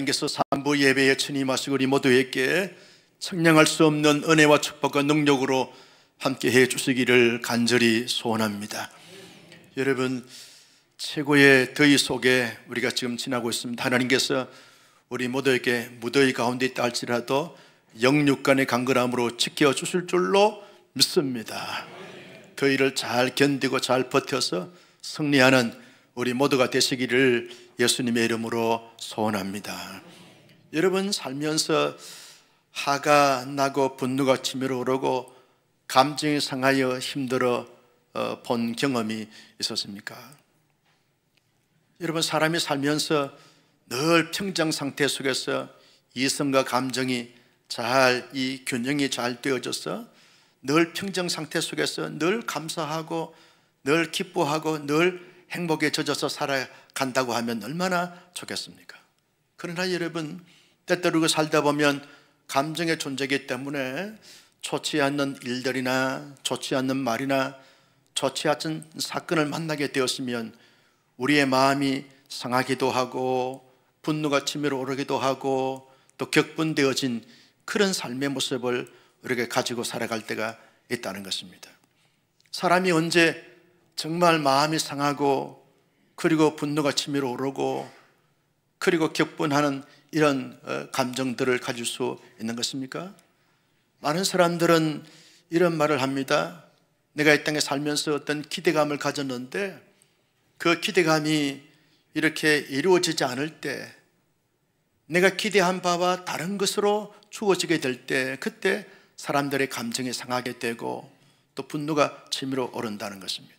하나님께서 산부 예배에 친임하시고 우리 모두에게 측량할 수 없는 은혜와 축복과 능력으로 함께해 주시기를 간절히 소원합니다. 여러분, 최고의 더위 속에 우리가 지금 지나고 있습니다. 하나님께서 우리 모두에게 무더위 가운데 있다 할지라도 영육간의 강건함으로 지켜주실 줄로 믿습니다. 더위를 잘 견디고 잘 버텨서 승리하는 우리 모두가 되시기를 예수님의 이름으로 소원합니다. 여러분, 살면서 화가 나고 분노가 치밀어 오르고 감정이 상하여 힘들어 본 경험이 있었습니까? 여러분, 사람이 살면서 늘 평정 상태 속에서 이성과 감정이 이 균형이 잘 되어져서 늘 평정 상태 속에서 늘 감사하고 늘 기뻐하고 늘 행복에 젖어서 살아간다고 하면 얼마나 좋겠습니까? 그러나 여러분, 때때로 살다 보면 감정의 존재이기 때문에 좋지 않는 일들이나 좋지 않는 말이나 좋지 않은 사건을 만나게 되었으면 우리의 마음이 상하기도 하고 분노가 치밀어 오르기도 하고 또 격분되어진 그런 삶의 모습을 우리가 가지고 살아갈 때가 있다는 것입니다. 사람이 언제 정말 마음이 상하고 그리고 분노가 치밀어 오르고 그리고 격분하는 이런 감정들을 가질 수 있는 것입니까? 많은 사람들은 이런 말을 합니다. 내가 이 땅에 살면서 어떤 기대감을 가졌는데 그 기대감이 이렇게 이루어지지 않을 때, 내가 기대한 바와 다른 것으로 주어지게 될 때, 그때 사람들의 감정이 상하게 되고 또 분노가 치밀어 오른다는 것입니다.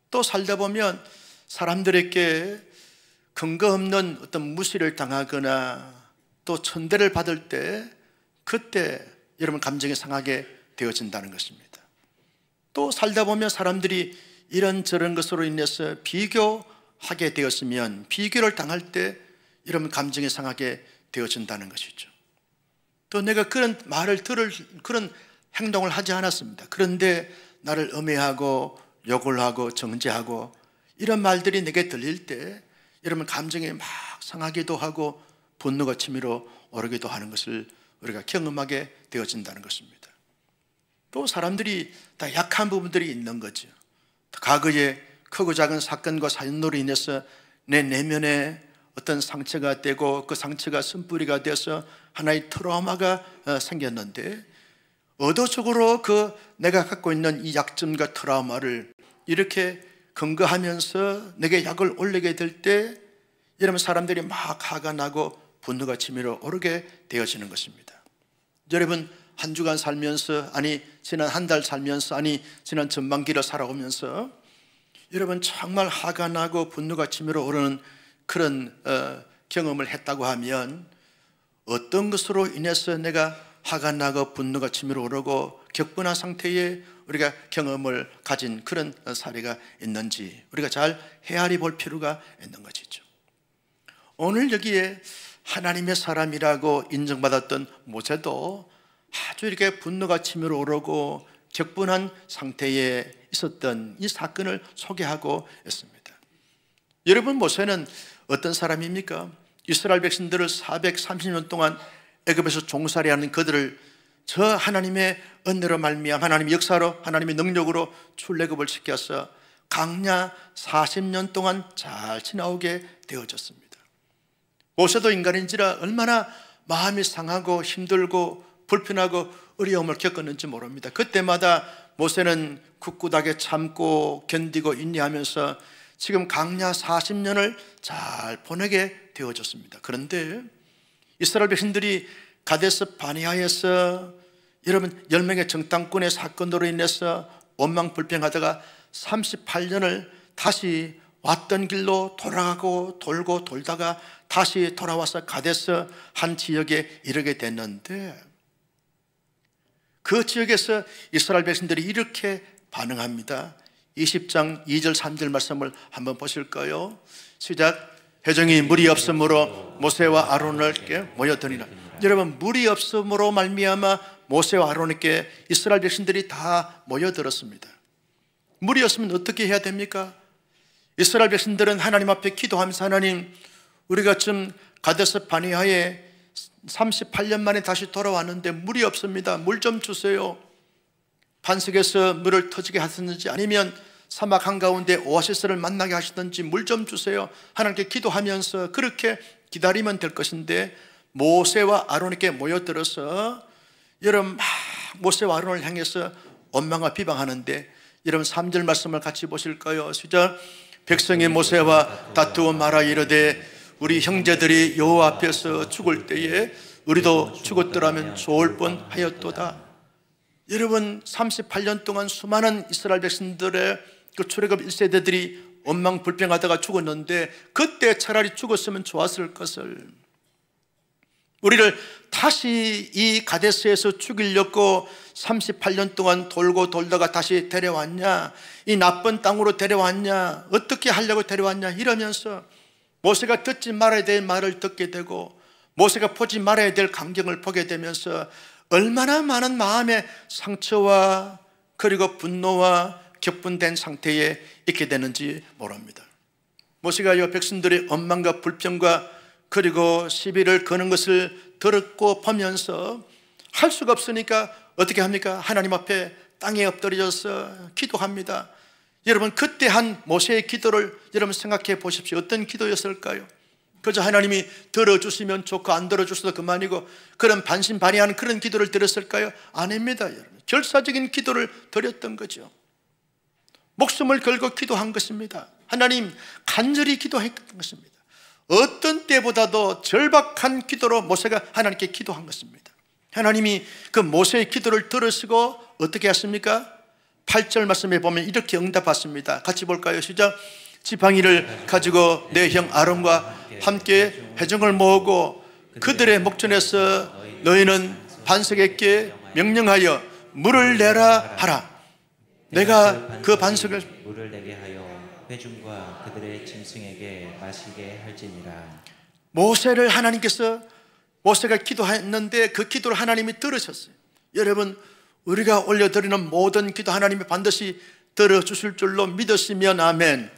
또 살다 보면 사람들에게 근거 없는 어떤 무시를 당하거나 또 천대를 받을 때, 그때 여러분 감정이 상하게 되어진다는 것입니다. 또 살다 보면 사람들이 이런저런 것으로 인해서 비교하게 되었으면 비교를 당할 때 여러분 감정이 상하게 되어진다는 것이죠. 또 내가 그런 말을 들을 그런 행동을 하지 않았습니다. 그런데 나를 음해하고 욕을 하고 정죄하고 이런 말들이 내게 들릴 때 여러분 감정이 막 상하기도 하고 분노가 치밀어 오르기도 하는 것을 우리가 경험하게 되어진다는 것입니다. 또 사람들이 다 약한 부분들이 있는 거죠. 과거에 크고 작은 사건과 사연으로 인해서 내 내면에 어떤 상처가 되고 그 상처가 쓴뿌리가 되어서 하나의 트라우마가 생겼는데 의도적으로 그 내가 갖고 있는 이 약점과 트라우마를 이렇게 근거하면서 내게 약을 올리게 될 때 여러분 사람들이 막 화가 나고 분노가 치밀어 오르게 되어지는 것입니다. 여러분, 한 주간 살면서 아니 지난 한 달 살면서 아니 지난 전반기를 살아오면서 여러분 정말 화가 나고 분노가 치밀어 오르는 그런 경험을 했다고 하면 어떤 것으로 인해서 내가 화가 나고 분노가 치밀어 오르고 격분한 상태에 우리가 경험을 가진 그런 사례가 있는지 우리가 잘 헤아려 볼 필요가 있는 것이죠. 오늘 여기에 하나님의 사람이라고 인정받았던 모세도 아주 이렇게 분노가 치밀어 오르고 격분한 상태에 있었던 이 사건을 소개하고 있습니다. 여러분, 모세는 어떤 사람입니까? 이스라엘 백성들을 430년 동안 애굽에서 종살이하는 그들을 저 하나님의 은혜로 말미암아 하나님의 역사로 하나님의 능력으로 출애굽을 시켜서 광야 40년 동안 잘 지나오게 되어졌습니다. 모세도 인간인지라 얼마나 마음이 상하고 힘들고 불편하고 어려움을 겪었는지 모릅니다. 그때마다 모세는 굳굳하게 참고 견디고 인내하면서 지금 광야 40년을 잘 보내게 되어졌습니다. 그런데 이스라엘 백성들이 가데스 바네아에서 여러분 10명의 정탐꾼의 사건으로 인해서 원망불평하다가 38년을 다시 왔던 길로 돌아가고 돌고 돌다가 다시 돌아와서 가데스 한 지역에 이르게 됐는데 그 지역에서 이스라엘 백성들이 이렇게 반응합니다. 20장 2절 3절 말씀을 한번 보실까요? 시작. 회중이 물이 없으므로 모세와 아론에게 모여드니라. 여러분, 물이 없으므로 말미암아 모세와 아론에게 이스라엘 백성들이 다 모여들었습니다. 물이 없으면 어떻게 해야 됩니까? 이스라엘 백성들은 하나님 앞에 기도하면서 하나님, 우리가 좀 가데스 바네아에 38년 만에 다시 돌아왔는데 물이 없습니다. 물 좀 주세요. 반석에서 물을 터지게 하셨는지 아니면 사막 한가운데 오아시스를 만나게 하시든지 물 좀 주세요. 하나님께 기도하면서 그렇게 기다리면 될 것인데, 모세와 아론에게 모여들어서 여러분 막 모세와 아론을 향해서 원망과 비방하는데, 여러분 3절 말씀을 같이 보실까요? 시작. 백성이 모세와 다투어 말하 이르되 우리 형제들이 여호와 앞에서 죽을 때에 우리도 죽었더라면 좋을 뻔하였도다. 여러분 38년 동안 수많은 이스라엘 백성들의 그 출애굽 1세대들이 원망 불평하다가 죽었는데, 그때 차라리 죽었으면 좋았을 것을, 우리를 다시 이 가데스에서 죽이려고 38년 동안 돌고 돌다가 다시 데려왔냐, 이 나쁜 땅으로 데려왔냐, 어떻게 하려고 데려왔냐 이러면서 모세가 듣지 말아야 될 말을 듣게 되고 모세가 보지 말아야 될 광경을 보게 되면서 얼마나 많은 마음의 상처와 그리고 분노와 격분된 상태에 있게 되는지 모릅니다. 모세가 이 백성들의 원망과 불평과 그리고 시비를 거는 것을 들었고 보면서 할 수가 없으니까 어떻게 합니까? 하나님 앞에 땅에 엎드려져서 기도합니다. 여러분 그때 한 모세의 기도를 여러분 생각해 보십시오. 어떤 기도였을까요? 그저 하나님이 들어주시면 좋고 안 들어주셔도 그만이고 그런 반신반의하는 그런 기도를 드렸을까요? 아닙니다. 여러분 결사적인 기도를 드렸던 거죠. 목숨을 걸고 기도한 것입니다. 하나님 간절히 기도했던 것입니다. 어떤 때보다도 절박한 기도로 모세가 하나님께 기도한 것입니다. 하나님이 그 모세의 기도를 들으시고 어떻게 하십니까? 8절 말씀에 보면 이렇게 응답하십니다. 같이 볼까요? 시작. 지팡이를 가지고 내 형 아론과 함께 회중을 모으고 그들의 목전에서 너희는 반석에게 명령하여 물을 내라 하라. 내가 그 반석을 물을 내게 하여 회중과 그들의 짐승에게 마시게 할지니라. 모세를 하나님께서, 모세가 기도했는데 그 기도를 하나님이 들으셨어요. 여러분 우리가 올려드리는 모든 기도 하나님이 반드시 들어주실 줄로 믿으시면 아멘.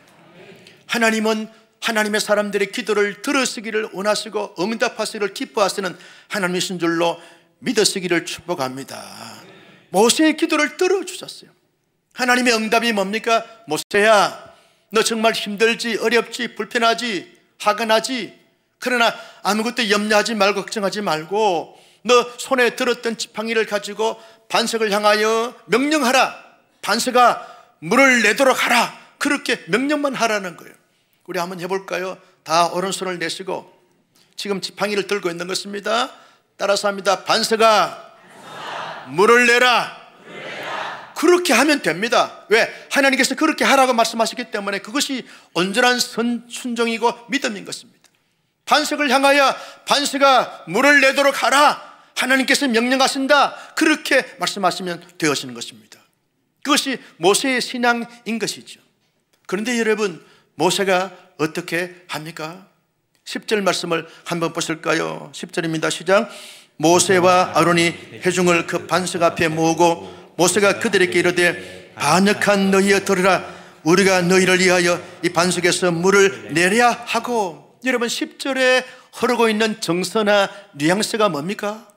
하나님은 하나님의 사람들의 기도를 들으시기를 원하시고 응답하시기를 기뻐하시는 하나님이신 줄로 믿으시기를 축복합니다. 모세의 기도를 들어주셨어요. 하나님의 응답이 뭡니까? 모세야, 너 정말 힘들지, 어렵지, 불편하지, 화가나지. 그러나 아무것도 염려하지 말고 걱정하지 말고 너 손에 들었던 지팡이를 가지고 반석을 향하여 명령하라. 반석아 물을 내도록 하라. 그렇게 명령만 하라는 거예요. 우리 한번 해볼까요? 다 오른손을 내시고 지금 지팡이를 들고 있는 것입니다. 따라서 합니다. 반석아 물을 내라. 그렇게 하면 됩니다. 왜? 하나님께서 그렇게 하라고 말씀하셨기 때문에 그것이 온전한 순종이고 믿음인 것입니다. 반석을 향하여 반석아 물을 내도록 하라. 하나님께서 명령하신다. 그렇게 말씀하시면 되어지는 것입니다. 그것이 모세의 신앙인 것이죠. 그런데 여러분 모세가 어떻게 합니까? 10절 말씀을 한번 보실까요? 10절입니다. 시작. 모세와 아론이 회중을 그 반석 앞에 모으고 모세가 그들에게 이르되 반역한 너희여 들으라. 우리가 너희를 위하여 이 반석에서 물을 내려야 하고. 여러분 10절에 흐르고 있는 정서나 뉘앙스가 뭡니까?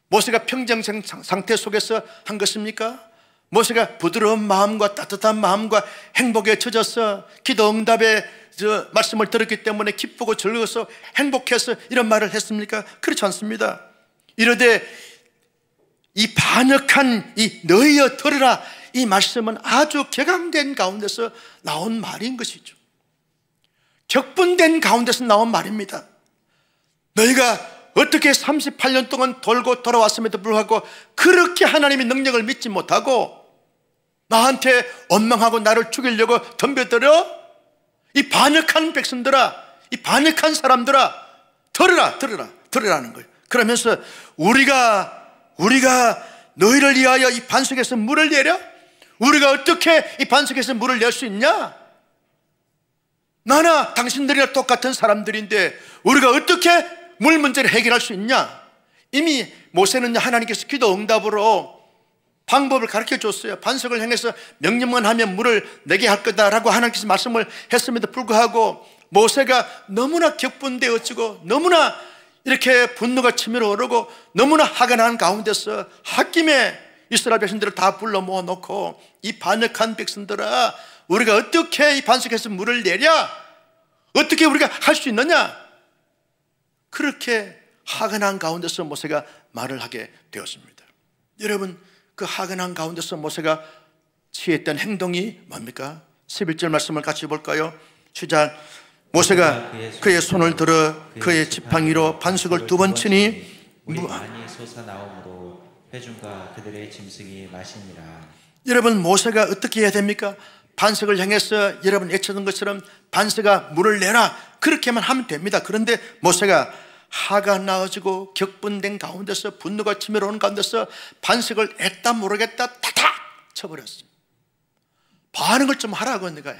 모세가 평정 상태 속에서 한 것입니까? 모세가 부드러운 마음과 따뜻한 마음과 행복에 젖어서 기도 응답의 말씀을 들었기 때문에 기쁘고 즐거워서 행복해서 이런 말을 했습니까? 그렇지 않습니다. 이르되 이 반역한 이 너희여 들으라. 이 말씀은 아주 격앙된 가운데서 나온 말인 것이죠. 격분된 가운데서 나온 말입니다. 너희가 어떻게 38년 동안 돌고 돌아왔음에도 불구하고 그렇게 하나님의 능력을 믿지 못하고 나한테 원망하고 나를 죽이려고 덤벼들어? 이 반역한 백성들아, 이 반역한 사람들아, 들으라는 거예요. 그러면서 우리가 너희를 위하여 이 반석에서 물을 내려? 우리가 어떻게 이 반석에서 물을 낼 수 있냐? 나나 당신들이랑 똑같은 사람들인데 우리가 어떻게 물 문제를 해결할 수 있냐? 이미 모세는 하나님께서 기도 응답으로 방법을 가르쳐 줬어요. 반석을 향해서 명령만 하면 물을 내게 할 거다라고 하나님께서 말씀을 했음에도 불구하고 모세가 너무나 격분되어지고 너무나 이렇게 분노가 치밀어 오르고 너무나 화가 난 가운데서 홧김에 이스라엘 백성들을 다 불러 모아놓고 이 반역한 백성들아, 우리가 어떻게 이 반석에서 물을 내랴? 어떻게 우리가 할 수 있느냐? 그렇게 화가 난 가운데서 모세가 말을 하게 되었습니다. 여러분, 그 화가 난 가운데서 모세가 취했던 행동이 뭡니까? 11절 말씀을 같이 볼까요? 시작. 모세가 그의 손을 들어 그의 지팡이로 반석을 2번 치니 물이 많이 솟아나오므로 회중과 그들의 짐승이 마시니라. 여러분, 모세가 어떻게 해야 됩니까? 반석을 향해서 여러분 외쳤던 것처럼 반석아 물을 내라, 그렇게만 하면 됩니다. 그런데 모세가 화가 나가지고 격분된 가운데서 분노가 치밀어 오는 가운데서 반석을 애따 모르겠다 타닥 쳐버렸습니다. 반응을 좀 하라고. 내가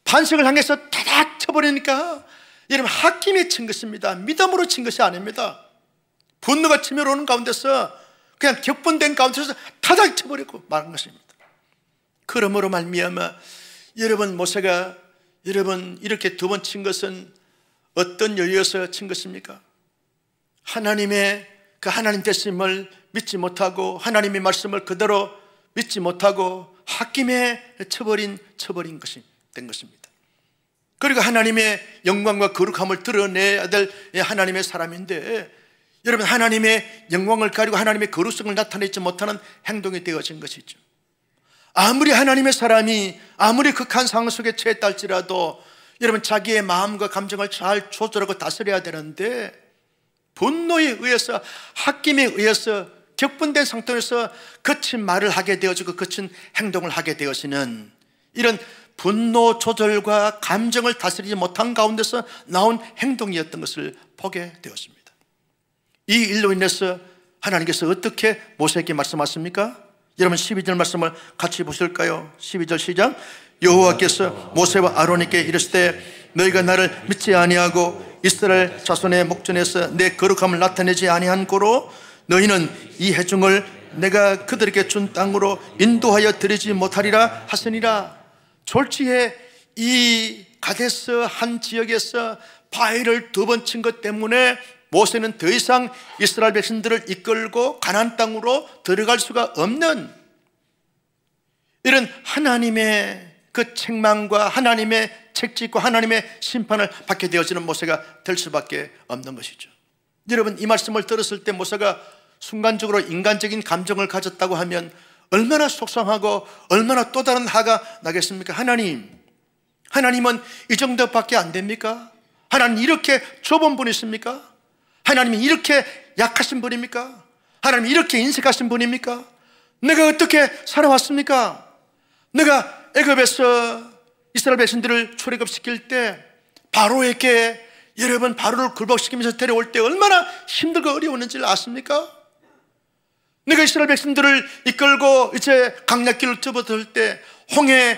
반석을 향해서 타닥 쳐버리니까 여러분 홧김에 친 것입니다. 믿음으로 친 것이 아닙니다. 분노가 치밀어 오는 가운데서 그냥 격분된 가운데서 타닥 쳐버리고 말한 것입니다. 그러므로 말미암아 여러분, 모세가 여러분 이렇게 2번 친 것은 어떤 여유에서 친 것입니까? 하나님의 그 하나님 되심을 믿지 못하고 하나님의 말씀을 그대로 믿지 못하고 홧김에 쳐버린 것이 된 것입니다. 그리고 하나님의 영광과 거룩함을 드러내야 될 하나님의 사람인데 여러분, 하나님의 영광을 가리고 하나님의 거룩성을 나타내지 못하는 행동이 되어진 것이죠. 아무리 하나님의 사람이 아무리 극한 상황 속에 처했다 할지라도 여러분 자기의 마음과 감정을 잘 조절하고 다스려야 되는데 분노에 의해서 홧김에 의해서 격분된 상태에서 거친 말을 하게 되어지고 거친 행동을 하게 되어지는 이런 분노 조절과 감정을 다스리지 못한 가운데서 나온 행동이었던 것을 보게 되었습니다. 이 일로 인해서 하나님께서 어떻게 모세에게 말씀하십니까? 여러분 12절 말씀을 같이 보실까요? 12절 시작. 여호와께서 모세와 아론에게 이르시되 너희가 나를 믿지 아니하고 이스라엘 자손의 목전에서 내 거룩함을 나타내지 아니한 고로 너희는 이 회중을 내가 그들에게 준 땅으로 인도하여 드리지 못하리라 하시니라. 졸지에 이 가데스 한 지역에서 바위를 2번 친 것 때문에 모세는 더 이상 이스라엘 백성들을 이끌고 가나안 땅으로 들어갈 수가 없는 이런 하나님의 그 책망과 하나님의 책짓과 하나님의 심판을 받게 되어지는 모세가 될 수밖에 없는 것이죠. 여러분, 이 말씀을 들었을 때 모세가 순간적으로 인간적인 감정을 가졌다고 하면 얼마나 속상하고 얼마나 또 다른 화가 나겠습니까? 하나님은 이 정도밖에 안 됩니까? 하나님 이렇게 좁은 분이십니까? 하나님이 이렇게 약하신 분입니까? 하나님이 이렇게 인색하신 분입니까? 내가 어떻게 살아왔습니까? 내가 애굽에서 이스라엘 백성들을 출애굽시킬 때 바로에게 여러분 바로를 굴복시키면서 데려올 때 얼마나 힘들고 어려웠는지를 아십니까? 내가 이스라엘 백성들을 이끌고 이제 강약길을 접어들 때 홍해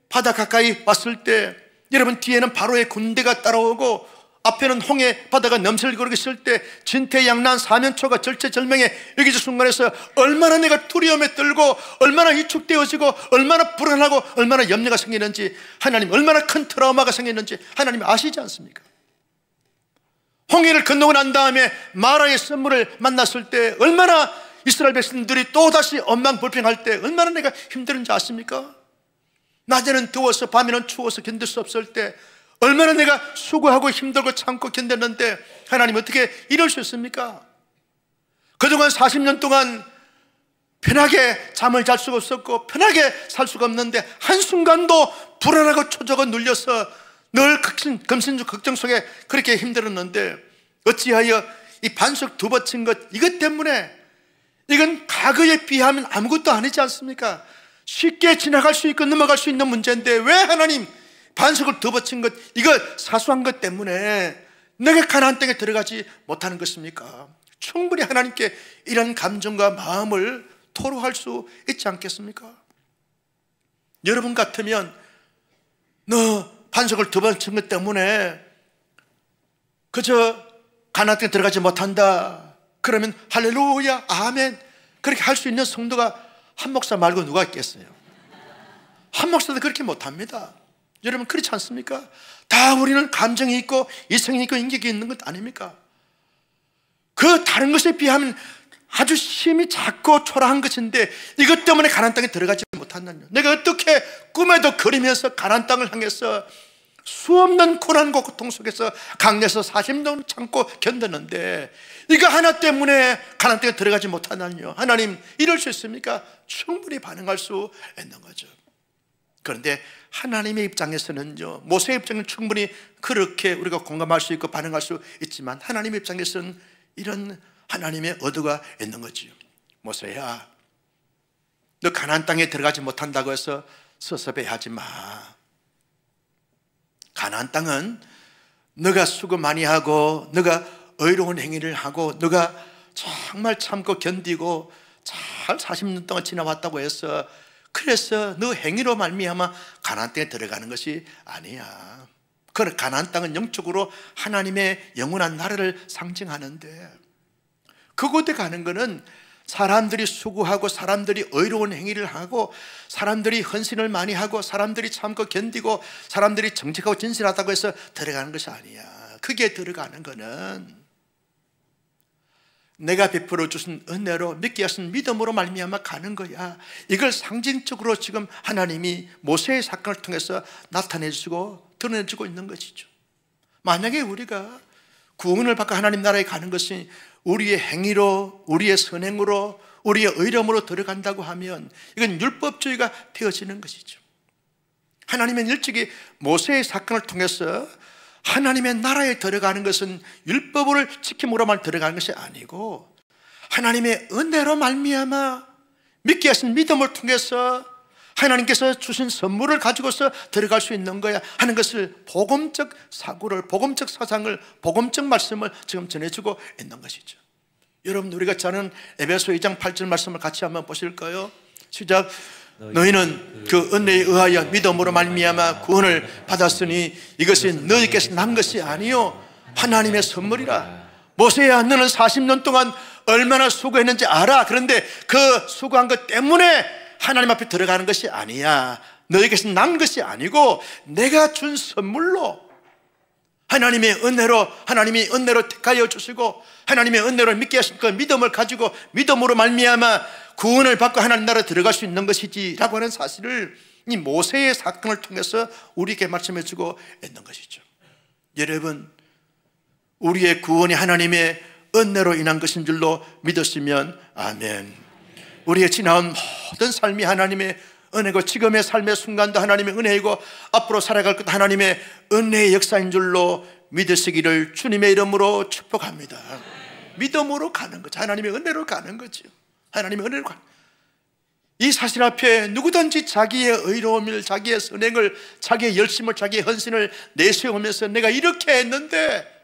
바다 가까이 왔을 때 여러분 뒤에는 바로의 군대가 따라오고 앞에는 홍해 바다가 넘실거리고 있을 때 진퇴양난 사면초가 절체절명의 여기서 순간에서 얼마나 내가 두려움에 떨고 얼마나 위축되어지고 얼마나 불안하고 얼마나 염려가 생기는지 하나님 얼마나 큰 트라우마가 생기는지 하나님 아시지 않습니까? 홍해를 건너고 난 다음에 마라의 선물을 만났을 때 얼마나 이스라엘 백성들이 또다시 엉망불평할 때 얼마나 내가 힘들은지 아십니까? 낮에는 더워서 밤에는 추워서 견딜 수 없을 때 얼마나 내가 수고하고 힘들고 참고 견뎠는데 하나님 어떻게 이럴 수 있습니까? 그동안 40년 동안 편하게 잠을 잘 수가 없었고 편하게 살 수가 없는데 한순간도 불안하고 초조가 눌려서 늘 금신주 걱정 속에 그렇게 힘들었는데 어찌하여 이 반석 2번 친 것 이것 때문에 이건 과거에 비하면 아무것도 아니지 않습니까? 쉽게 지나갈 수 있고 넘어갈 수 있는 문제인데 왜 하나님 반석을 2번 친 것 이거 사소한 것 때문에 내가 가나안 땅에 들어가지 못하는 것입니까? 충분히 하나님께 이런 감정과 마음을 토로할 수 있지 않겠습니까? 여러분 같으면 너 반석을 2번 친 것 때문에 그저 가나안 땅에 들어가지 못한다 그러면 할렐루야 아멘 그렇게 할 수 있는 성도가 한 목사 말고 누가 있겠어요? 한 목사도 그렇게 못합니다. 여러분 그렇지 않습니까? 다 우리는 감정이 있고 이성이 있고 인격이 있는 것 아닙니까? 그 다른 것에 비하면 아주 힘이 작고 초라한 것인데 이것 때문에 가나안 땅에 들어가지 못한다뇨. 내가 어떻게 꿈에도 그리면서 가나안 땅을 향해서 수없는 고난과 고통 속에서 강에서 40년 참고 견뎠는데 이거 하나 때문에 가나안 땅에 들어가지 못하다뇨. 하나님 이럴 수 있습니까? 충분히 반응할 수 있는 거죠. 그런데 하나님의 입장에서는요, 모세의 입장은 충분히 그렇게 우리가 공감할 수 있고 반응할 수 있지만 하나님의 입장에서는 이런 하나님의 의도가 있는 거지요. 모세야, 너 가나안 땅에 들어가지 못한다고 해서 섭섭해하지 마. 가나안 땅은 너가 수고 많이 하고 너가 의로운 행위를 하고 너가 정말 참고 견디고 잘 40년 동안 지나왔다고 해서 그래서 너 행위로 말미암아 가나안 땅에 들어가는 것이 아니야. 그 가나안 땅은 영적으로 하나님의 영원한 나라를 상징하는데 그곳에 가는 것은 사람들이 수고하고 사람들이 의로운 행위를 하고 사람들이 헌신을 많이 하고 사람들이 참고 견디고 사람들이 정직하고 진실하다고 해서 들어가는 것이 아니야. 그게 들어가는 것은 내가 베풀어 주신 은혜로 믿게 하신 믿음으로 말미암아 가는 거야. 이걸 상징적으로 지금 하나님이 모세의 사건을 통해서 나타내주고 드러내주고 있는 것이죠. 만약에 우리가 구원을 받고 하나님 나라에 가는 것이 우리의 행위로 우리의 선행으로 우리의 의로움으로 들어간다고 하면 이건 율법주의가 되어지는 것이죠. 하나님은 일찍이 모세의 사건을 통해서 하나님의 나라에 들어가는 것은 율법을 지킴으로만 들어가는 것이 아니고 하나님의 은혜로 말미암아 믿게 하신 믿음을 통해서 하나님께서 주신 선물을 가지고서 들어갈 수 있는 거야 하는 것을 복음적 사고를, 복음적 사상을, 복음적 말씀을 지금 전해주고 있는 것이죠. 여러분 우리가 잘 아는 에베소 2장 8절 말씀을 같이 한번 보실까요? 시작. 너희는 그 은혜에 의하여 믿음으로 말미암아 구원을 받았으니 이것이 너희께서 난 것이 아니요 하나님의 선물이라. 모세야, 너는 40년 동안 얼마나 수고했는지 알아. 그런데 그 수고한 것 때문에 하나님 앞에 들어가는 것이 아니야. 너에게서 난 것이 아니고 내가 준 선물로 하나님의 은혜로, 하나님이 은혜로 택하여 주시고 하나님의 은혜로 믿게 하신 그 믿음을 가지고 믿음으로 말미암아 구원을 받고 하나님 나라에 들어갈 수 있는 것이지 라고 하는 사실을 이 모세의 사건을 통해서 우리에게 말씀해 주고 있는 것이죠. 여러분, 우리의 구원이 하나님의 은혜로 인한 것인 줄로 믿었으면 아멘. 우리의 지나온 모든 삶이 하나님의 은혜고 지금의 삶의 순간도 하나님의 은혜이고 앞으로 살아갈 것도 하나님의 은혜의 역사인 줄로 믿으시기를 주님의 이름으로 축복합니다. 믿음으로 가는 거죠. 하나님의 은혜로 가는 거죠. 하나님의 은혜로 가는 거죠. 이 사실 앞에 누구든지 자기의 의로움을, 자기의 선행을, 자기의 열심을, 자기의 헌신을 내세우면서 내가 이렇게 했는데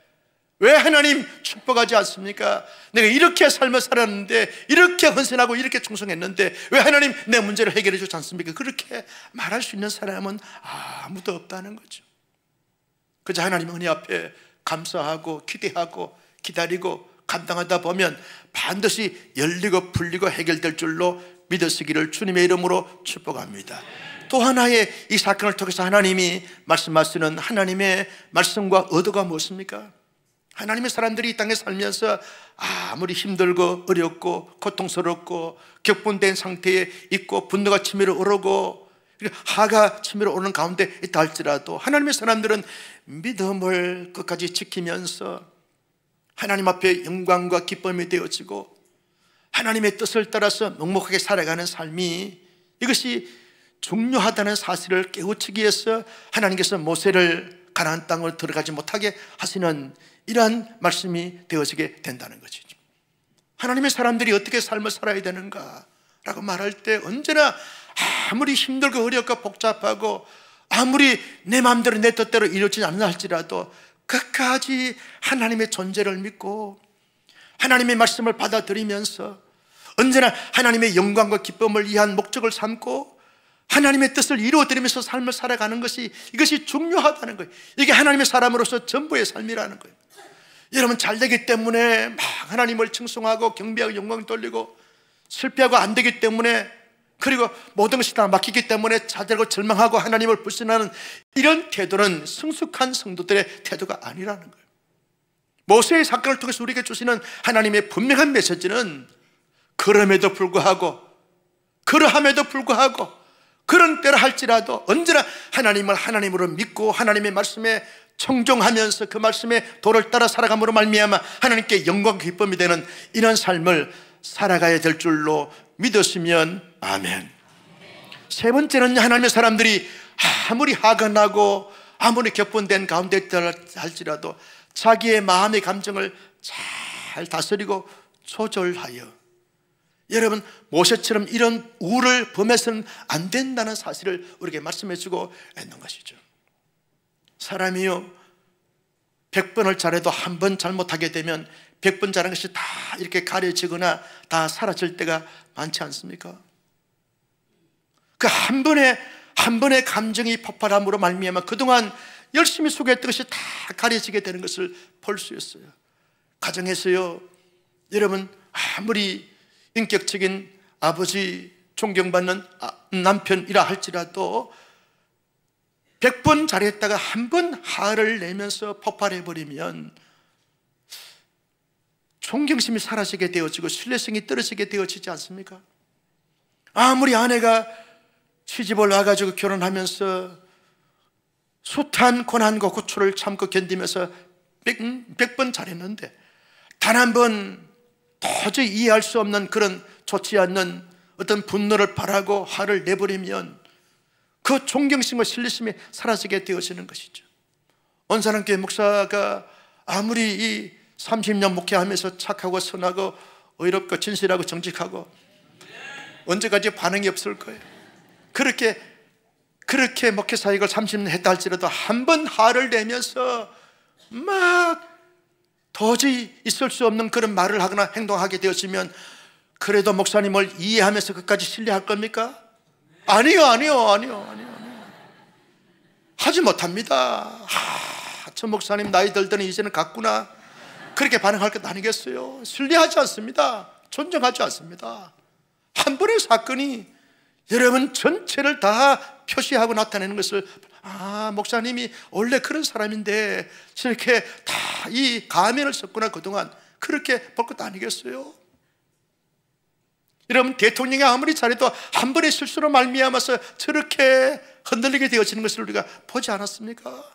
왜 하나님 축복하지 않습니까? 내가 이렇게 삶을 살았는데, 이렇게 헌신하고 이렇게 충성했는데 왜 하나님 내 문제를 해결해 주지 않습니까? 그렇게 말할 수 있는 사람은 아무도 없다는 거죠. 그저 하나님 은혜 앞에 감사하고 기대하고 기다리고 감당하다 보면 반드시 열리고 풀리고 해결될 줄로 믿으시기를 주님의 이름으로 축복합니다. 또 하나의 이 사건을 통해서 하나님이 말씀하시는 하나님의 말씀과 의도가 무엇입니까? 하나님의 사람들이 이 땅에 살면서 아무리 힘들고 어렵고 고통스럽고 격분된 상태에 있고 분노가 치밀어 오르고 하가 치밀어 오르는 가운데 있다 할지라도 하나님의 사람들은 믿음을 끝까지 지키면서 하나님 앞에 영광과 기쁨이 되어지고 하나님의 뜻을 따라서 묵묵하게 살아가는 삶이 이것이 중요하다는 사실을 깨우치기 위해서 하나님께서 모세를 가나안 땅으로 들어가지 못하게 하시는 이러한 말씀이 되어지게 된다는 것이죠. 하나님의 사람들이 어떻게 삶을 살아야 되는가 라고 말할 때 언제나 아무리 힘들고 어렵고 복잡하고 아무리 내 마음대로 내 뜻대로 이루어지지 않나 할지라도 끝까지 하나님의 존재를 믿고 하나님의 말씀을 받아들이면서 언제나 하나님의 영광과 기쁨을 위한 목적을 삼고 하나님의 뜻을 이루어드리면서 삶을 살아가는 것이 이것이 중요하다는 거예요. 이게 하나님의 사람으로서 전부의 삶이라는 거예요. 여러분 잘 되기 때문에 막 하나님을 칭송하고 경배하고 영광 돌리고 실패하고 안 되기 때문에 그리고 모든 것이 다 막히기 때문에 자들고 절망하고 하나님을 불신하는 이런 태도는 성숙한 성도들의 태도가 아니라는 거예요. 모세의 사건을 통해서 우리에게 주시는 하나님의 분명한 메시지는 그럼에도 불구하고, 그러함에도 불구하고, 그런 때라 할지라도 언제나 하나님을 하나님으로 믿고 하나님의 말씀에 청종하면서 그 말씀의 도를 따라 살아감으로 말미암아 하나님께 영광 기쁨이 되는 이런 삶을 살아가야 될 줄로 믿으시면 아멘. 세 번째는 하나님의 사람들이 아무리 하간하고 아무리 격분된 가운데 있다 할지라도 자기의 마음의 감정을 잘 다스리고 조절하여, 여러분 모세처럼 이런 우를 범해서는 안 된다는 사실을 우리에게 말씀해 주고 있는 것이죠. 사람이요 100번을 잘해도 한 번 잘못하게 되면 100번 잘한 것이 다 이렇게 가려지거나 다 사라질 때가 많지 않습니까? 그 한 번의 감정이 폭발함으로 말미암아 그동안 열심히 수고했던 것이 다 가려지게 되는 것을 볼 수 있어요. 가정에서요, 여러분 아무리 인격적인 아버지, 존경받는 남편이라 할지라도 100번 잘했다가 한 번 화를 내면서 폭발해버리면 존경심이 사라지게 되어지고 신뢰성이 떨어지게 되어지지 않습니까? 아무리 아내가 시집을 와가지고 결혼하면서 숱한 고난과 고초를 참고 견디면서 100번 잘했는데 단 한 번 도저히 이해할 수 없는 그런 좋지 않는 어떤 분노를 바라고 화를 내버리면 그 존경심과 신뢰심이 사라지게 되어지는 것이죠. 온사랑교회 목사가 아무리 이 30년 목회하면서 착하고 선하고 의롭고 진실하고 정직하고 언제까지 반응이 없을 거예요. 그렇게 목회 사역을 30년 했다 할지라도 한 번 화를 내면서 막 도저히 있을 수 없는 그런 말을 하거나 행동하게 되었으면 그래도 목사님을 이해하면서 끝까지 신뢰할 겁니까? 아니요. 하지 못합니다. 저 목사님 나이 들더니 이제는 갔구나, 그렇게 반응할 것 아니겠어요? 신뢰하지 않습니다. 존중하지 않습니다. 한 번의 사건이 여러분 전체를 다 표시하고 나타내는 것을, 목사님이 원래 그런 사람인데 저렇게 다 이 가면을 썼구나 그동안, 그렇게 볼 것도 아니겠어요? 여러분 대통령이 아무리 잘해도 한 번의 실수로 말미암아서 저렇게 흔들리게 되어지는 것을 우리가 보지 않았습니까?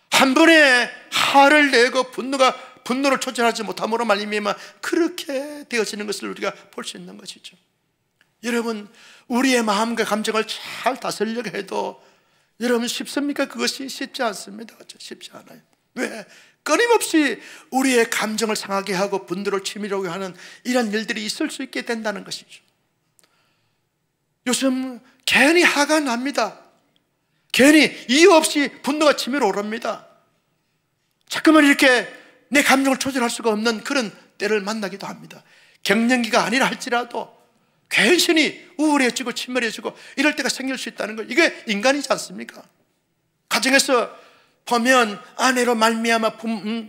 한 번에 화를 내고 분노를 조절하지 못함으로 말미암아 그렇게 되어지는 것을 우리가 볼 수 있는 것이죠. 여러분 우리의 마음과 감정을 잘 다스리려고 해도 여러분 쉽습니까? 그것이 쉽지 않습니다. 쉽지 않아요. 왜? 끊임없이 우리의 감정을 상하게 하고 분노를 치밀하게 하는 이런 일들이 있을 수 있게 된다는 것이죠. 요즘 괜히 화가 납니다. 괜히 이유 없이 분노가 치밀어 오릅니다. 자꾸만 이렇게 내 감정을 조절할 수가 없는 그런 때를 만나기도 합니다. 갱년기가 아니라 할지라도 괜히 우울해지고 치밀해지고 이럴 때가 생길 수 있다는 거, 이게 인간이지 않습니까? 가정에서 보면 아내로 말미암아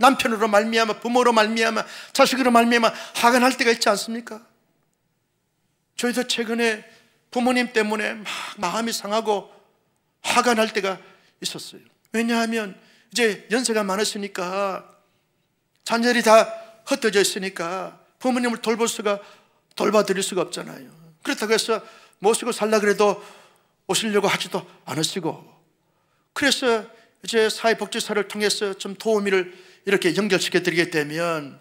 남편으로 말미암아 부모로 말미암아 자식으로 말미암아 화가 날 때가 있지 않습니까? 저희도 최근에 부모님 때문에 막 마음이 상하고 화가 날 때가 있었어요. 왜냐하면 이제 연세가 많으시니까 자녀들이 다 흩어져 있으니까 부모님을 돌봐드릴 수가 없잖아요. 그렇다고 해서 모시고 살라 그래도 오시려고 하지도 않으시고, 그래서 이제 사회복지사를 통해서 좀 도우미를 이렇게 연결시켜 드리게 되면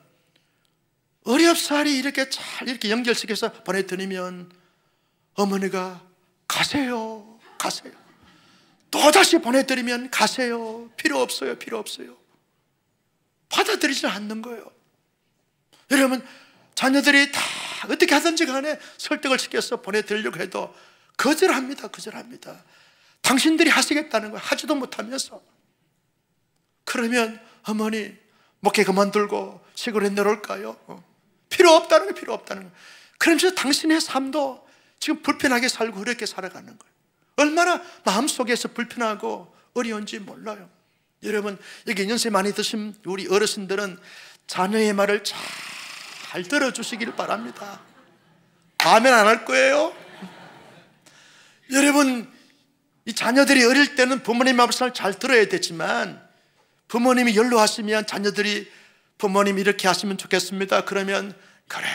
어렵사리 이렇게 잘 이렇게 연결시켜서 보내드리면 어머니가 가세요. 또다시 보내드리면 가세요. 필요 없어요. 받아들이지 않는 거예요. 여러분 자녀들이 다 어떻게 하든지 간에 설득을 시켜서 보내드리려고 해도 거절합니다. 당신들이 하시겠다는 거 하지도 못하면서. 그러면 어머니 목회 그만두고 시골에 내려올까요? 필요 없다는 거. 그러면서 당신의 삶도 지금 불편하게 살고 그렇게 살아가는 거예요. 얼마나 마음속에서 불편하고 어려운지 몰라요. 여러분 여기 연세 많이 드신 우리 어르신들은 자녀의 말을 잘 들어주시길 바랍니다. 아멘 안 할 거예요? 여러분, 이 자녀들이 어릴 때는 부모님 말씀을 잘 들어야 되지만 부모님이 연로하시면 자녀들이 부모님 이렇게 하시면 좋겠습니다 그러면 그래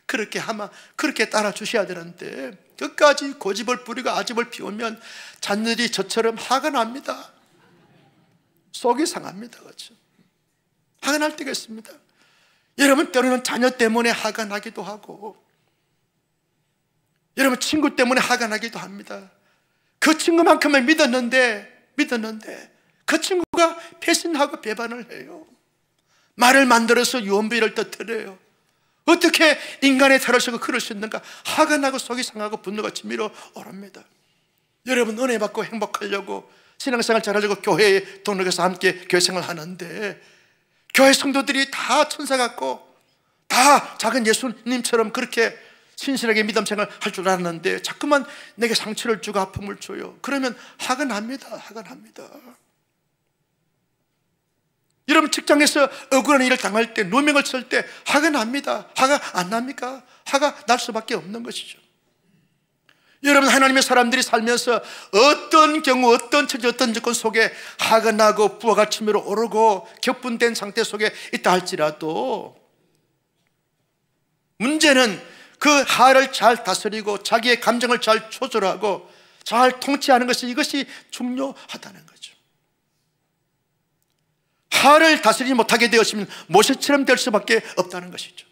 그렇게 하면 그렇게 따라 주셔야 되는데 끝까지 고집을 부리고 아집을 피우면 자녀들이 저처럼 화가 납니다. 속이 상합니다. 그렇죠? 화가 날 때가 있습니다. 여러분, 때로는 자녀 때문에 화가 나기도 하고 여러분, 친구 때문에 화가 나기도 합니다. 그 친구만큼은 믿었는데 그 친구가 배신하고 배반을 해요. 말을 만들어서 유언비를 터뜨려요. 어떻게 인간의 탈을 쓰고 그럴 수 있는가? 화가 나고 속이 상하고 분노가 치밀어 오릅니다. 여러분, 은혜 받고 행복하려고 신앙생활 잘하려고 교회에 등록해서 함께 교회생활 하는데 교회 성도들이 다 천사 같고 다 작은 예수님처럼 그렇게 신실하게 믿음 생활 할 줄 알았는데 자꾸만 내게 상처를 주고 아픔을 줘요. 그러면 화가 납니다. 화가 납니다. 여러분, 직장에서 억울한 일을 당할 때, 누명을 쓸 때 화가 납니다. 화가 안 납니까? 화가 날 수밖에 없는 것이죠. 여러분, 하나님의 사람들이 살면서 어떤 경우, 어떤 처지, 어떤 조건 속에 화가 나고 부하가 치밀어 오르고 격분된 상태 속에 있다 할지라도 문제는 그 화를 잘 다스리고 자기의 감정을 잘 조절하고 잘 통치하는 것이 이것이 중요하다는 거죠. 화를 다스리지 못하게 되었으면 모세처럼 될 수밖에 없다는 것이죠.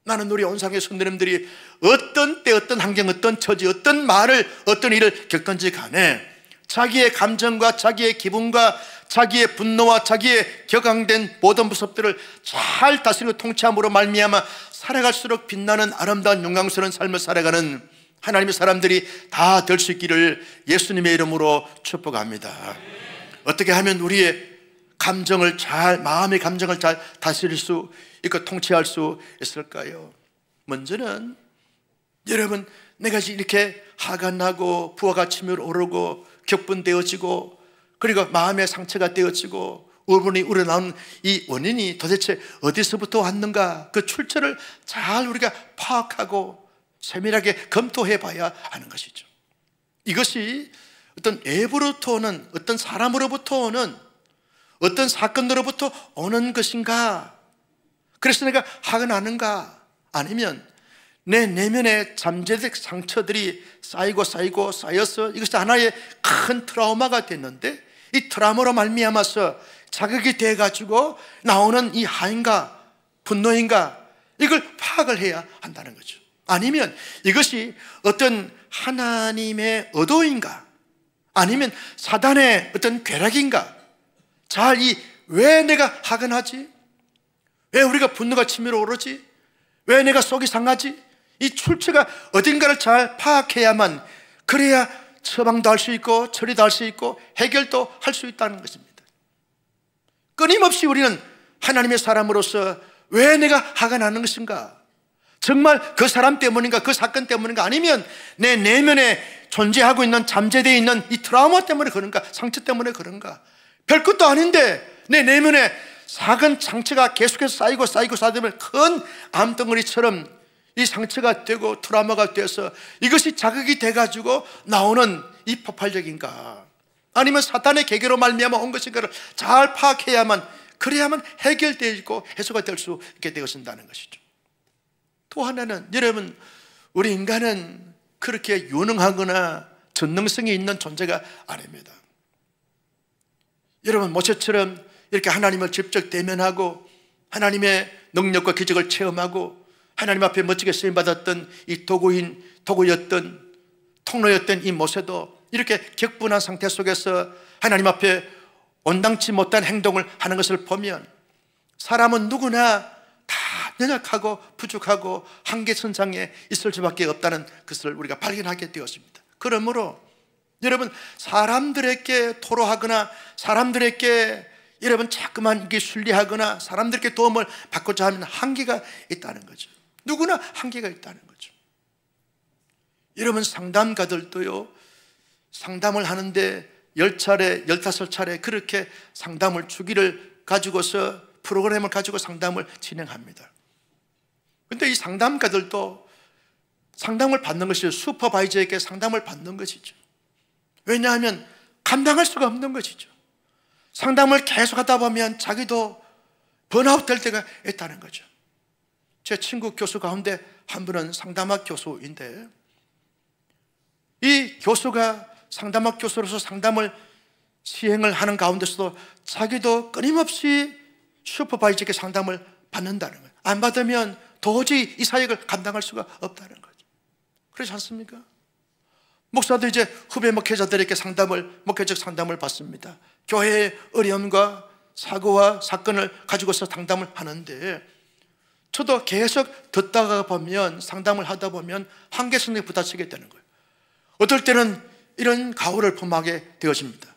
나는 우리 온상의 성도님들이 어떤 때, 어떤 환경, 어떤 처지, 어떤 말을, 어떤 일을 겪든지 간에 자기의 감정과 자기의 기분과 자기의 분노와 자기의 격앙된 모든 모습들을 잘 다스리고 통치함으로 말미암아 살아갈수록 빛나는 아름다운 영광스러운 삶을 살아가는 하나님의 사람들이 다 될 수 있기를 예수님의 이름으로 축복합니다. 어떻게 하면 우리의 감정을 잘, 마음의 감정을 잘 다스릴 수 있고 통치할 수 있을까요? 먼저는 여러분, 내가 이렇게 화가 나고 부하가 치밀어 오르고 격분되어지고 그리고 마음의 상처가 되어지고 울분이 우러나오는 이 원인이 도대체 어디서부터 왔는가? 그 출처를 잘 우리가 파악하고 세밀하게 검토해 봐야 하는 것이죠. 이것이 어떤 외부로부터 오는, 어떤 사람으로부터 오는, 어떤 사건으로부터 오는 것인가? 그래서 내가 화가 나는가? 아니면 내 내면의 잠재적 상처들이 쌓이고 쌓여서 이것이 하나의 큰 트라우마가 됐는데 이 트라우마로 말미암아서 자극이 돼가지고 나오는 이 화인가 분노인가 이걸 파악을 해야 한다는 거죠. 아니면 이것이 어떤 하나님의 의도인가 아니면 사단의 어떤 괴력인가. 잘 왜 내가 화가 나지? 왜 우리가 분노가 치밀어 오르지? 왜 내가 속이 상하지? 이 출처가 어딘가를 잘 파악해야만 그래야 처방도 할 수 있고 처리도 할 수 있고 해결도 할 수 있다는 것입니다. 끊임없이 우리는 하나님의 사람으로서 왜 내가 화가 나는 것인가? 정말 그 사람 때문인가? 그 사건 때문인가? 아니면 내 내면에 존재하고 있는 잠재되어 있는 이 트라우마 때문에 그런가? 상처 때문에 그런가? 별것도 아닌데 내 내면에 작은 상처가 계속해서 쌓이면 큰 암덩어리처럼 이 상처가 되고 트라우마가 돼서 이것이 자극이 돼가지고 나오는 이 폭발적인가? 아니면 사탄의 계계로 말미암아 온 것인가를 잘 파악해야만 그래야만 해결되고 해소가 될 수 있게 되어진다는 것이죠. 또 하나는 여러분, 우리 인간은 그렇게 유능하거나 전능성이 있는 존재가 아닙니다. 여러분, 모세처럼 이렇게 하나님을 직접 대면하고 하나님의 능력과 기적을 체험하고 하나님 앞에 멋지게 쓰임받았던 이 도구였던 통로였던 이 모세도 이렇게 격분한 상태 속에서 하나님 앞에 온당치 못한 행동을 하는 것을 보면 사람은 누구나 다 연약하고 부족하고 한계선상에 있을 수밖에 없다는 것을 우리가 발견하게 되었습니다. 그러므로 여러분, 사람들에게 토로하거나 사람들에게 여러분 자꾸만 이게 순리하거나 사람들에게 도움을 받고자 하면 한계가 있다는 거죠. 누구나 한계가 있다는 거죠. 여러분, 상담가들도요, 상담을 하는데 10차례, 15차례 그렇게 상담을 주기를 가지고서 프로그램을 가지고 상담을 진행합니다. 근데 이 상담가들도 상담을 받는 것이죠. 슈퍼바이저에게 상담을 받는 것이죠. 왜냐하면 감당할 수가 없는 것이죠. 상담을 계속 하다 보면 자기도 번아웃 될 때가 있다는 거죠. 제 친구 교수 가운데 한 분은 상담학 교수인데, 이 교수가 상담학 교수로서 상담을 시행을 하는 가운데서도 자기도 끊임없이 슈퍼바이저에게 상담을 받는다는 거예요. 안 받으면 도저히 이 사역을 감당할 수가 없다는 거죠. 그렇지 않습니까? 목사도 이제 후배 목회자들에게 목회적 상담을 받습니다. 교회의 어려움과 사고와 사건을 가지고서 상담을 하는데, 저도 계속 듣다가 보면, 상담을 하다 보면 한계성에 부딪히게 되는 거예요. 어떨 때는 이런 가오를 범하게 되어집니다.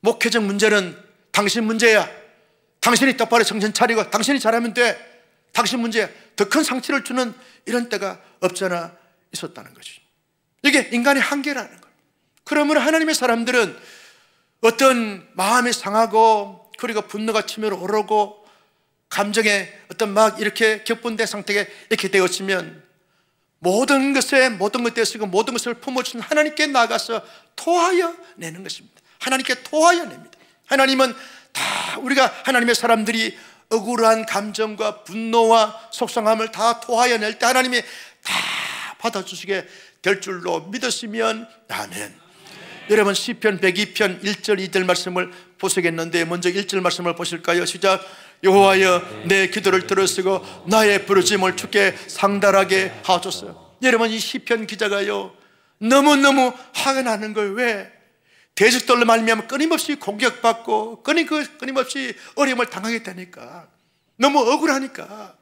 목회적 문제는 당신 문제야. 당신이 똑바로 정신 차리고 당신이 잘하면 돼. 당신 문제야. 더 큰 상처를 주는 이런 때가 없잖아 있었다는 거죠. 이게 인간의 한계라는 거예요. 그러므로 하나님의 사람들은 어떤 마음이 상하고, 그리고 분노가 치밀어 오르고, 감정에 어떤 막 이렇게 격분된 상태가 이렇게 되었으면 모든 것에 모든 것 되시고 모든 것을 품어주신 하나님께 나가서 토하여 내는 것입니다. 하나님께 토하여 냅니다. 하나님은 다 우리가 하나님의 사람들이 억울한 감정과 분노와 속상함을 다 토하여 낼 때 하나님이 다 받아주시게 될 줄로 믿으시면 아멘. 여러분 시편 102편 1절 2절 말씀을 보시겠는데, 먼저 1절 말씀을 보실까요? 시작. 여호와여 내 기도를 들으시고 나의 부르짖음을 주께 상달하게 하소서. 여러분 이 시편 기자가요 너무너무 화가 나는 거예요. 왜? 대적들로 말미암아 끊임없이 공격받고 끊임없이 어려움을 당하게 되니까, 너무 억울하니까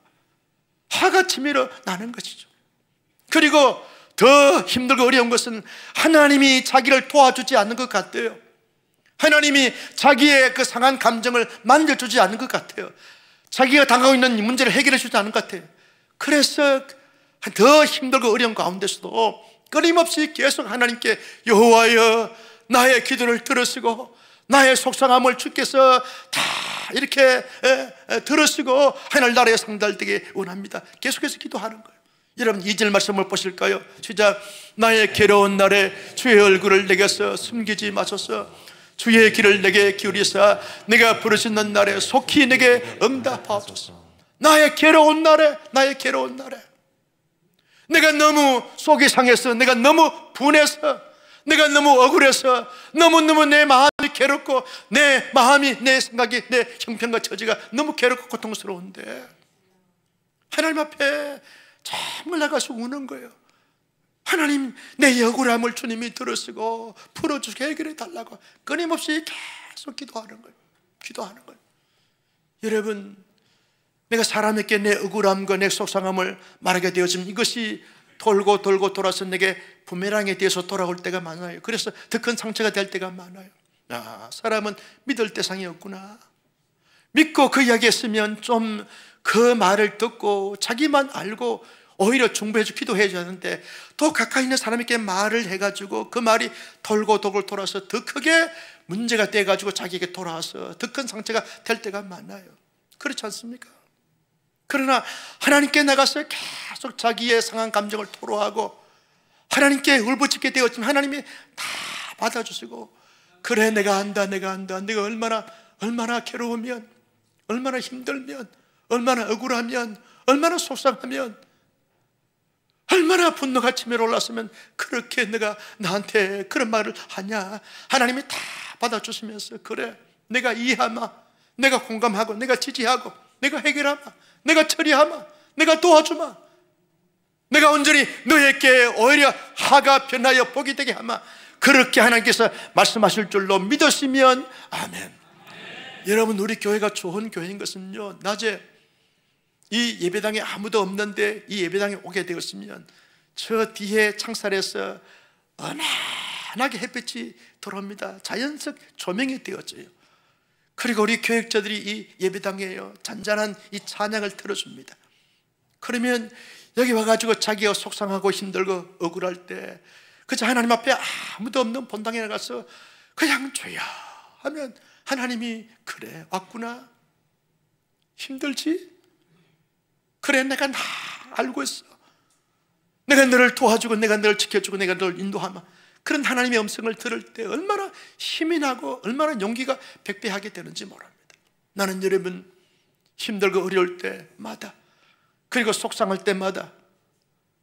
화가 치밀어 나는 것이죠. 그리고 더 힘들고 어려운 것은 하나님이 자기를 도와주지 않는 것 같아요. 하나님이 자기의 그 상한 감정을 만져주지 않는 것 같아요. 자기가 당하고 있는 문제를 해결해 주지 않는 것 같아요. 그래서 더 힘들고 어려운 가운데서도 끊임없이 계속 하나님께 여호와여 나의 기도를 들으시고 나의 속상함을 주께서 다 이렇게 들으시고 하늘나라에 상달되게 원합니다. 계속해서 기도하는 거예요. 여러분 2절 말씀을 보실까요? 시작. 나의 괴로운 날에 주의 얼굴을 내게서 숨기지 마소서. 주의 길을 내게 기울이사 내가 부르짖는 날에 속히 내게 응답하소서. 나의 괴로운 날에, 나의 괴로운 날에 내가 너무 속이 상해서, 내가 너무 분해서, 내가 너무 억울해서, 너무너무 내 마음이 괴롭고 내 마음이, 내 생각이, 내 형편과 처지가 너무 괴롭고 고통스러운데 하나님 앞에 정말 나가서 우는 거예요. 하나님 내 억울함을 주님이 들으시고 풀어주게 해결해 달라고 끊임없이 계속 기도하는 거예요. 기도하는 거예요. 여러분 내가 사람에게 내 억울함과 내 속상함을 말하게 되어지면 이것이 돌고 돌고 돌아서 내게 부메랑에 대해서 돌아올 때가 많아요. 그래서 더 큰 상처가 될 때가 많아요. 사람은 믿을 대상이 없구나. 믿고 그 이야기 했으면 좀 그 말을 듣고 자기만 알고 오히려 중보해주고 기도해줘야 하는데, 또 가까이 있는 사람에게 말을 해가지고 그 말이 돌고 돌고 돌아서 더 크게 문제가 돼가지고 자기에게 돌아와서 더 큰 상처가 될 때가 많아요. 그렇지 않습니까? 그러나 하나님께 나가서 계속 자기의 상한 감정을 토로하고 하나님께 울부짖게 되었지만 하나님이 다 받아주시고, 그래 내가 안다, 내가 안다. 내가 얼마나 괴로우면, 얼마나 힘들면, 얼마나 억울하면, 얼마나 속상하면, 얼마나 분노가 치밀어 올랐으면 그렇게 내가 나한테 그런 말을 하냐. 하나님이 다 받아주시면서 그래 내가 이해하마, 내가 공감하고, 내가 지지하고, 내가 해결하마, 내가 처리하마, 내가 도와주마, 내가 온전히 너에게 오히려 하가 변하여 복이 되게 하마. 그렇게 하나님께서 말씀하실 줄로 믿으시면 아멘. 여러분 우리 교회가 좋은 교회인 것은요, 낮에 이 예배당에 아무도 없는데 이 예배당에 오게 되었으면 저 뒤에 창살에서 은은하게 햇빛이 들어옵니다. 자연적 조명이 되어져요. 그리고 우리 교육자들이 이 예배당에요 잔잔한 이 찬양을 들어줍니다. 그러면 여기 와가지고 자기가 속상하고 힘들고 억울할 때 그저 하나님 앞에 아무도 없는 본당에 나가서 그냥 주여 하면 하나님이 그래 왔구나, 힘들지? 그래 내가 다 알고 있어. 내가 너를 도와주고 내가 너를 지켜주고 내가 너를 인도하마, 그런 하나님의 음성을 들을 때 얼마나 힘이 나고 얼마나 용기가 백배하게 되는지 모릅니다. 나는 여러분 힘들고 어려울 때마다, 그리고 속상할 때마다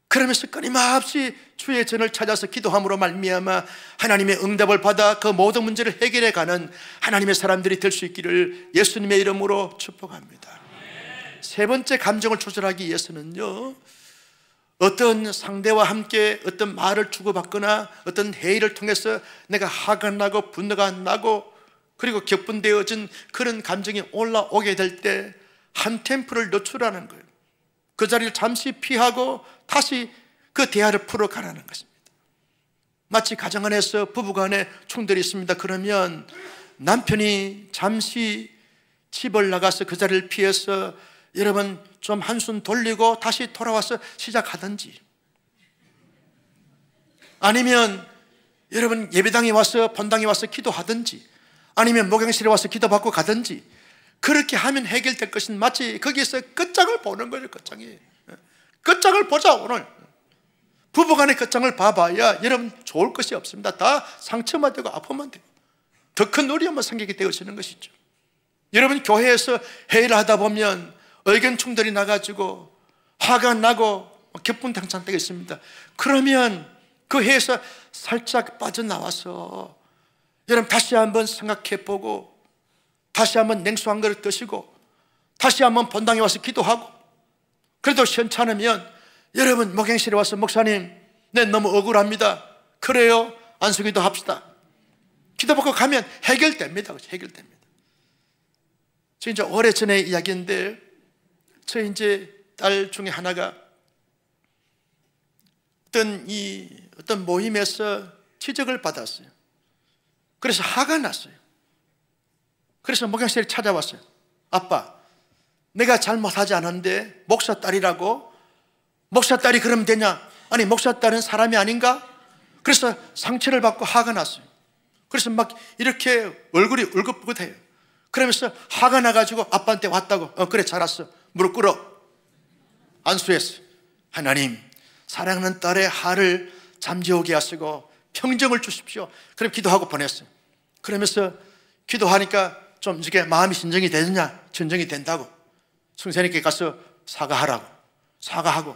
그러면서 끊임없이 주의 전을 찾아서 기도함으로 말미암아 하나님의 응답을 받아 그 모든 문제를 해결해 가는 하나님의 사람들이 될 수 있기를 예수님의 이름으로 축복합니다. 세 번째, 감정을 조절하기 위해서는요, 어떤 상대와 함께 어떤 말을 주고받거나 어떤 회의를 통해서 내가 화가 나고 분노가 나고 그리고 격분되어진 그런 감정이 올라오게 될 때 한 템포를 늦추라는 거예요. 그 자리를 잠시 피하고 다시 그 대화를 풀어가라는 것입니다. 마치 가정 안에서 부부간에 충돌이 있습니다. 그러면 남편이 잠시 집을 나가서 그 자리를 피해서 여러분 좀 한숨 돌리고 다시 돌아와서 시작하든지, 아니면 여러분 예배당에 와서 본당에 와서 기도하든지, 아니면 목양실에 와서 기도받고 가든지, 그렇게 하면 해결될 것은 마치 거기에서 끝장을 보는 거예요. 끝장을 보자. 오늘 부부간의 끝장을 봐봐야 여러분 좋을 것이 없습니다. 다 상처만 되고 아프면 돼요. 더 큰 어려움만 생기게 되어지는 것이죠. 여러분 교회에서 회의를 하다 보면 의견 충돌이 나가지고 화가 나고 격분당찬 때가 있습니다. 그러면 그 회의에서 살짝 빠져나와서 여러분 다시 한번 생각해보고, 다시 한번 냉수 한 그릇 드시고, 다시 한번 본당에 와서 기도하고, 그래도 시원찮으면 여러분 목양실에 와서 목사님, 네 너무 억울합니다. 그래요? 안수기도 합시다. 기도받고 가면 해결됩니다. 해결됩니다. 저 이제 오래전의 이야기인데, 저 이제 딸 중에 하나가 어떤 모임에서 지적을 받았어요. 그래서 화가 났어요. 그래서 목양실에 찾아왔어요. 아빠, 내가 잘못하지 않았는데 목사 딸이라고? 목사 딸이 그러면 되냐? 아니 목사 딸은 사람이 아닌가? 그래서 상처를 받고 화가 났어요. 그래서 막 이렇게 얼굴이 울긋불긋해요. 그러면서 화가 나가지고 아빠한테 왔다고. 그래 잘했어. 무릎 꿇어. 안수했어요. 하나님, 사랑하는 딸의 화를 잠재우게 하시고 평정을 주십시오. 그럼 기도하고 보냈어요. 그러면서 기도하니까 좀 이렇게 마음이 진정이 되느냐? 진정이 된다고. 성사님께 가서 사과하라고. 사과하고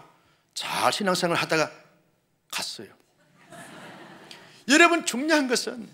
잘 신앙생활을 하다가 갔어요. 여러분 중요한 것은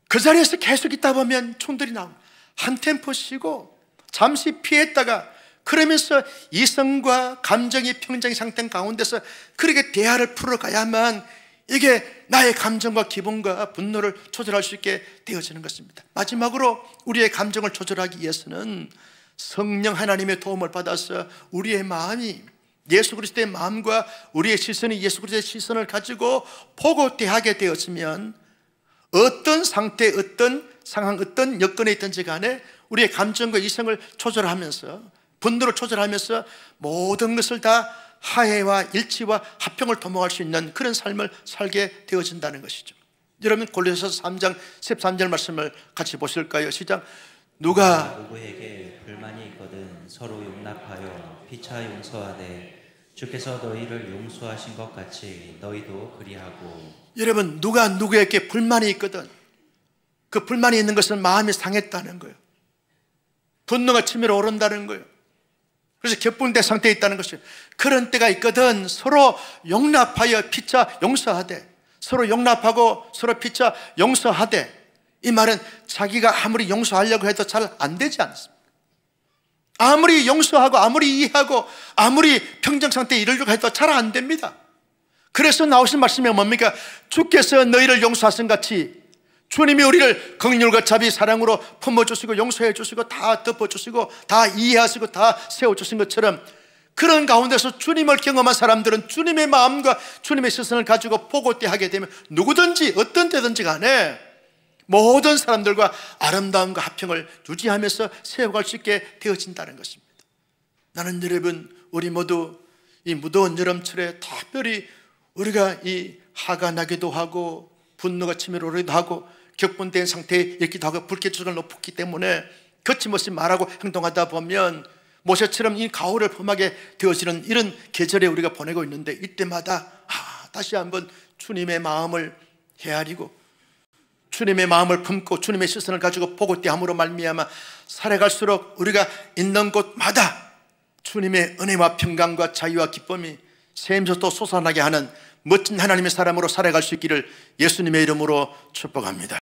그 자리에서 계속 있다 보면 충돌이 나옵니다. 한 템포 쉬고 잠시 피했다가, 그러면서 이성과 감정이 평정의 상태 가운데서 그렇게 대화를 풀어가야만 이게 나의 감정과 기분과 분노를 조절할 수 있게 되어지는 것입니다. 마지막으로 우리의 감정을 조절하기 위해서는 성령 하나님의 도움을 받아서 우리의 마음이 예수 그리스도의 마음과 우리의 시선이 예수 그리스도의 시선을 가지고 보고 대하게 되었으면 어떤 상태, 어떤 상황, 어떤 여건에 있든지 간에 우리의 감정과 이성을 조절하면서, 분노를 조절하면서 모든 것을 다 화해와 일치와 화평을 도모할 수 있는 그런 삶을 살게 되어진다는 것이죠. 여러분 골로새서 3장 13절 말씀을 같이 보실까요? 시작. 누구에게 불만이 있거든 서로 용납하여 피차 용서하되 주께서 너희를 용서하신 것 같이 너희도 그리하고. 여러분 누가 누구에게 불만이 있거든 그 불만이 있는 것은 마음이 상했다는 거예요. 분노가 치밀어 오른다는 거예요. 그래서 격분된 상태에 있다는 것이에요. 그런 때가 있거든 서로 용납하여 피차 용서하되, 서로 용납하고 서로 피차 용서하되, 이 말은 자기가 아무리 용서하려고 해도 잘 안 되지 않습니까? 아무리 용서하고 아무리 이해하고 아무리 평정 상태에 이르려고 해도 잘 안 됩니다. 그래서 나오신 말씀이 뭡니까? 주께서 너희를 용서하신 같이 주님이 우리를 긍휼과 자비 사랑으로 품어주시고 용서해 주시고 다 덮어주시고 다 이해하시고 다 세워주신 것처럼, 그런 가운데서 주님을 경험한 사람들은 주님의 마음과 주님의 시선을 가지고 보고 대하게 되면 누구든지 어떤 때든지 간에 모든 사람들과 아름다움과 화평을 유지하면서 세워갈 수 있게 되어진다는 것입니다. 나는 여러분 우리 모두 이 무더운 여름철에 특별히 우리가 이 화가 나기도 하고 분노가 치밀어 오르기도 하고 격분된 상태에 있기도 하고 불쾌지수가 높기 때문에 거침없이 말하고 행동하다 보면 모세처럼 이 가호를 범하게 되어지는 이런 계절에 우리가 보내고 있는데, 이때마다 다시 한번 주님의 마음을 헤아리고 주님의 마음을 품고 주님의 시선을 가지고 보고 떼함으로 말미암아 살아갈수록 우리가 있는 곳마다 주님의 은혜와 평강과 자유와 기쁨이 샘솟도 솟아나게 하는 멋진 하나님의 사람으로 살아갈 수 있기를 예수님의 이름으로 축복합니다.